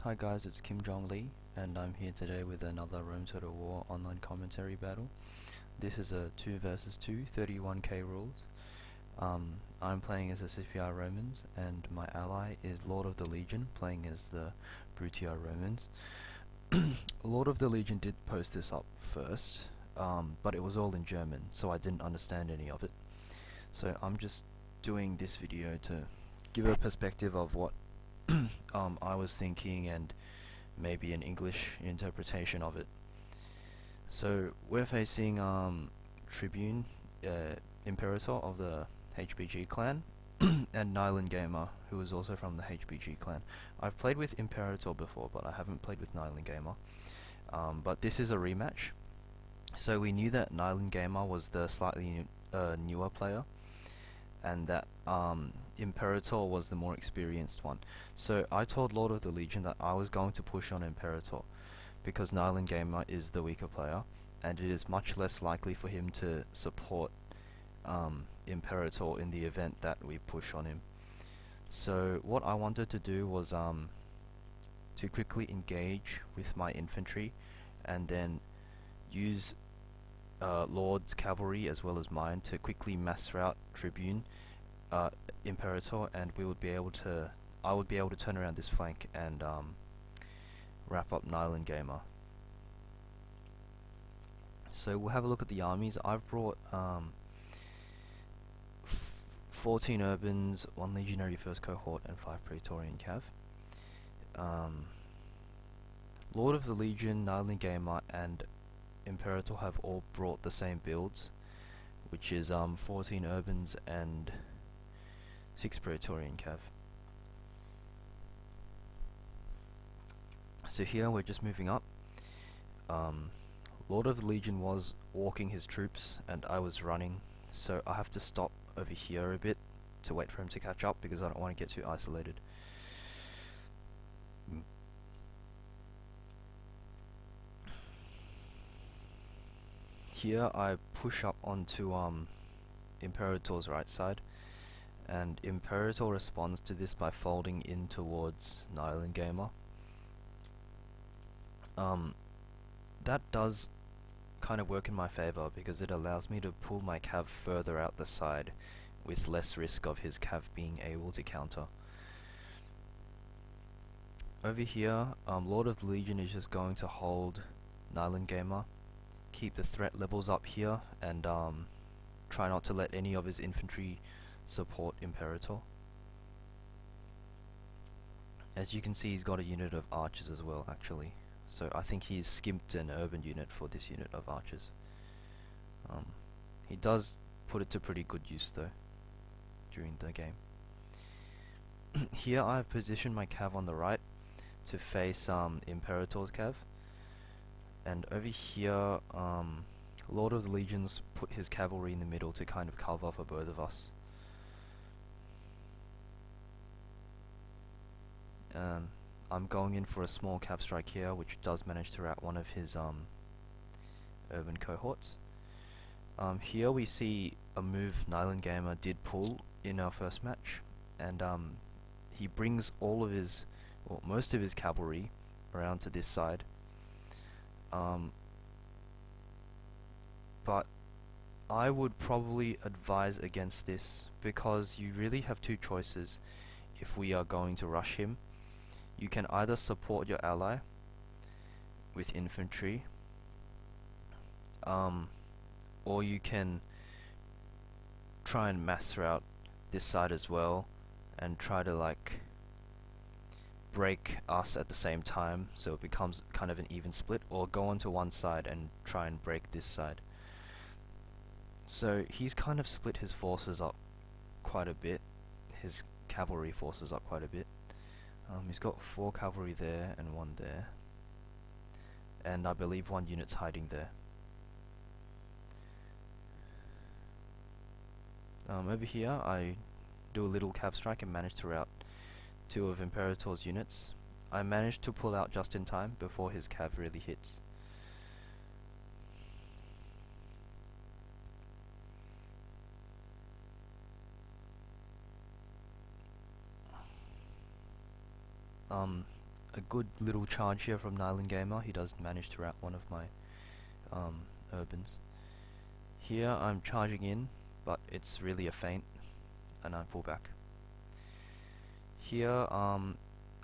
Hi guys, it's JongLi, and I'm here today with another Rome Total War online commentary battle. This is a 2 versus 2, 31k rules. I'm playing as the Scipii Romans, and my ally is LordoftheLegion, playing as the Brutii Romans. LordoftheLegion did post this up first, but it was all in German, so I didn't understand any of it. So I'm just doing this video to give a perspective of what I was thinking and maybe an English interpretation of it. So we're facing Tribune, Imperator of the HBG clan, and NylonGamer, who is also from the HBG clan. I've played with Imperator before, but I haven't played with NylonGamer. But this is a rematch. So we knew that NylonGamer was the slightly newer player, and that Imperator was the more experienced one. So I told LordoftheLegion that I was going to push on Imperator, because NylonGamer is the weaker player, and it is much less likely for him to support Imperator in the event that we push on him. So what I wanted to do was to quickly engage with my infantry, and then use Lord's cavalry as well as mine to quickly mass rout Tribune Imperator, and we would be able to I would be able to turn around this flank and wrap up NylonGamer. So we'll have a look at the armies. I've brought 14 Urbans, 1 Legionary First Cohort, and 5 Praetorian Cav. LordoftheLegion, NylonGamer, and Imperator have all brought the same builds, which is 14 Urbans and 6 Praetorian Cav. So here we're just moving up. LordoftheLegion was walking his troops and I was running, so I have to stop over here a bit to wait for him to catch up because I don't want to get too isolated. Here I push up onto Imperator's right side, and Imperator responds to this by folding in towards NylonGamer. That does kind of work in my favor because it allows me to pull my cav further out the side with less risk of his cav being able to counter. Over here, LordoftheLegion is just going to hold NylonGamer, keep the threat levels up here, and try not to let any of his infantry support Imperator. As you can see, he's got a unit of archers as well, actually. So I think he's skimped an urban unit for this unit of archers. He does put it to pretty good use though during the game. Here I've positioned my cav on the right to face Imperator's cav, and over here LordoftheLegion's put his cavalry in the middle to kind of cover for both of us. I'm going in for a small cav strike here, which does manage to rout one of his urban cohorts. Here we see a move NylonGamer did pull in our first match, and he brings all of his, well, most of his cavalry around to this side. But I would probably advise against this because you really have two choices if we are going to rush him. You can either support your ally with infantry, or you can try and mass rout this side as well and try to like break us at the same time so it becomes kind of an even split, or go onto one side and try and break this side. So he's kind of split his forces up quite a bit, his cavalry forces up quite a bit. He's got 4 cavalry there and 1 there, and I believe 1 unit's hiding there. Over here I do a little cav strike and manage to rout 2 of Imperator's units. I managed to pull out just in time before his cav really hits. a good little charge here from NylonGamer. He does manage to rout one of my urbans. Here I'm charging in, but it's really a feint, and I pull back. Here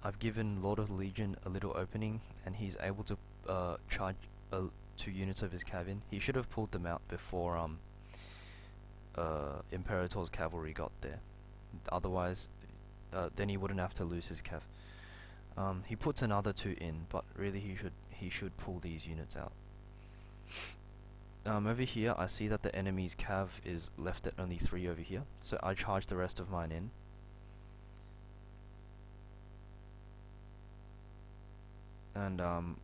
I've given Lord of the Legion a little opening, and he's able to charge 2 units of his cav in. He should have pulled them out before Imperator's cavalry got there. Otherwise, then he wouldn't have to lose his cav. He puts another 2 in, but really he should pull these units out. Over here I see that the enemy's cav is left at only 3 over here, so I charge the rest of mine in. And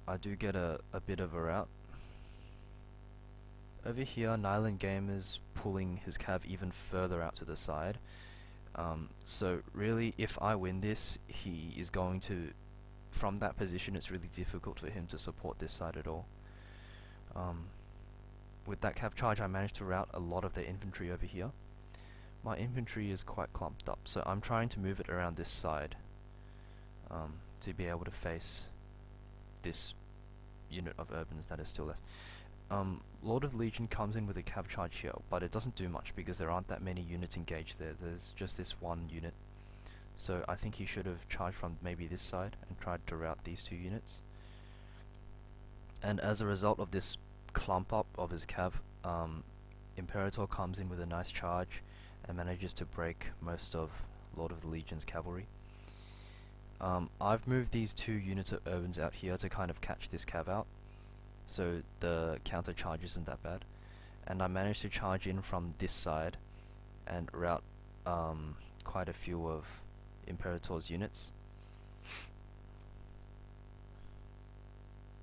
I do get a bit of a rout. Over here NylonGamer's pulling his cav even further out to the side. So really, if I win this, he is going to, from that position it's really difficult for him to support this side at all. With that cav charge I managed to rout a lot of their infantry over here. My infantry is quite clumped up, so I'm trying to move it around this side to be able to face this unit of urbans that is still left. Lord of the Legion comes in with a cav charge here, but it doesn't do much because there aren't that many units engaged there. There's just this one unit. So I think he should have charged from maybe this side and tried to rout these 2 units. And as a result of this clump up of his cav, Imperator comes in with a nice charge and manages to break most of Lord of the Legion's cavalry. I've moved these 2 units of urbans out here to kind of catch this cav out, so the counter charge isn't that bad. And I managed to charge in from this side and rout quite a few of Imperator's units.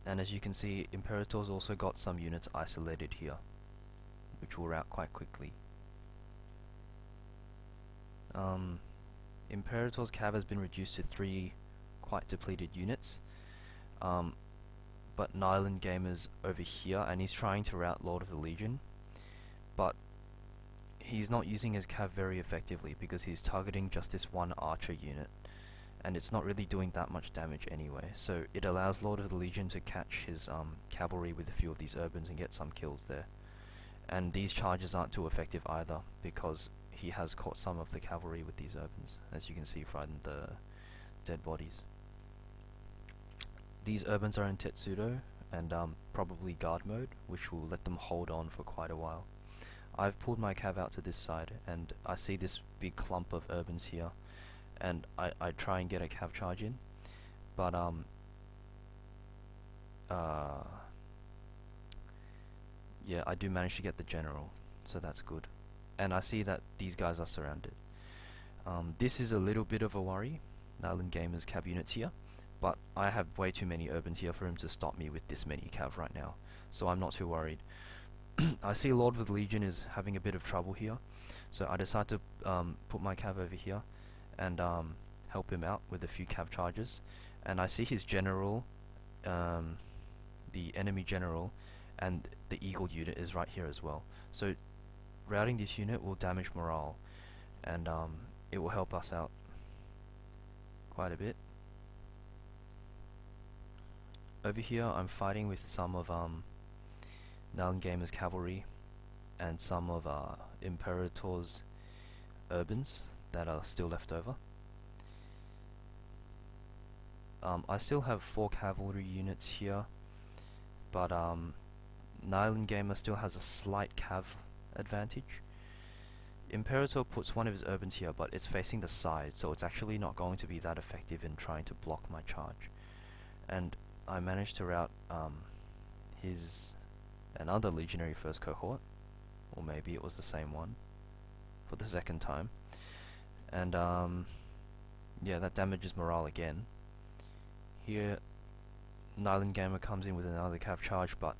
And as you can see, Imperator's also got some units isolated here, which will rout quite quickly. Imperator's cav has been reduced to 3 quite depleted units, but NylonGamer's over here, and he's trying to rout Lord of the Legion, but he's not using his cav very effectively because he's targeting just this one archer unit, and it's not really doing that much damage anyway, so it allows Lord of the Legion to catch his cavalry with a few of these urbans and get some kills there. And these charges aren't too effective either, because he has caught some of the cavalry with these urbans, as you can see from the dead bodies. These urbans are in Tetsudo and probably guard mode, which will let them hold on for quite a while. I've pulled my cav out to this side, and I see this big clump of urbans here, and I try and get a cav charge in, but yeah, I do manage to get the general, so that's good. And I see that these guys are surrounded. This is a little bit of a worry, NylonGamer's cav units here, but I have way too many urbans here for him to stop me with this many cav right now, so I'm not too worried. I see Lord of the Legion is having a bit of trouble here, so I decide to put my cav over here and help him out with a few cav charges. And I see his general, the enemy general, and the eagle unit is right here as well. So routing this unit will damage morale, and it will help us out quite a bit. Over here I'm fighting with some of NylonGamer's cavalry and some of Imperator's urbans that are still left over. I still have 4 cavalry units here, but NylonGamer still has a slight cav advantage. Imperator puts one of his urbans here, but it's facing the side, so it's actually not going to be that effective in trying to block my charge. And I managed to rout another legionary first cohort, or maybe it was the same one, for the second time. And yeah, that damages morale again. Here NylonGamer comes in with another cav charge, but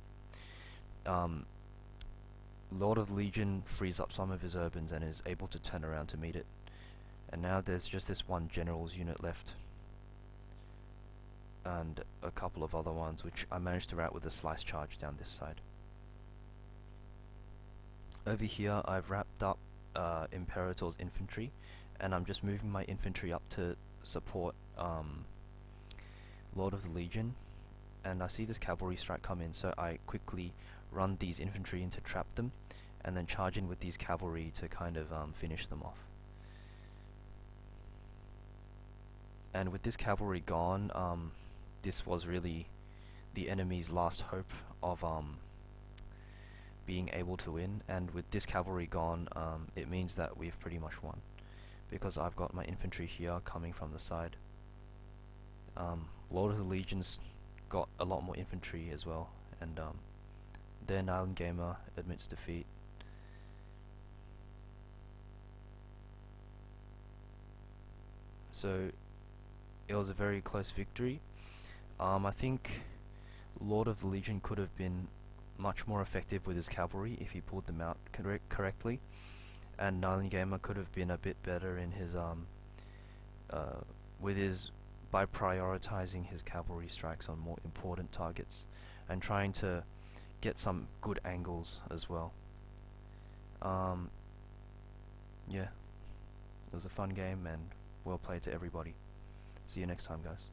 Lord of the Legion frees up some of his urbans and is able to turn around to meet it. And now there's just this one general's unit left, and a couple of other ones which I managed to rout with a slice charge down this side. Over here I've wrapped up Imperator's infantry, and I'm just moving my infantry up to support Lord of the Legion, and I see this cavalry strike come in, so I quickly run these infantry in to trap them, and then charge in with these cavalry to kind of finish them off. And with this cavalry gone, this was really the enemy's last hope of being able to win, and with this cavalry gone, it means that we've pretty much won, because I've got my infantry here coming from the side. Lord of the Legion's got a lot more infantry as well, and their NylonGamer admits defeat. So it was a very close victory. I think Lord of the Legion could have been much more effective with his cavalry if he pulled them out correctly, and NylonGamer could have been a bit better in his by prioritizing his cavalry strikes on more important targets and trying to get some good angles as well. Yeah, it was a fun game and well played to everybody. See you next time, guys.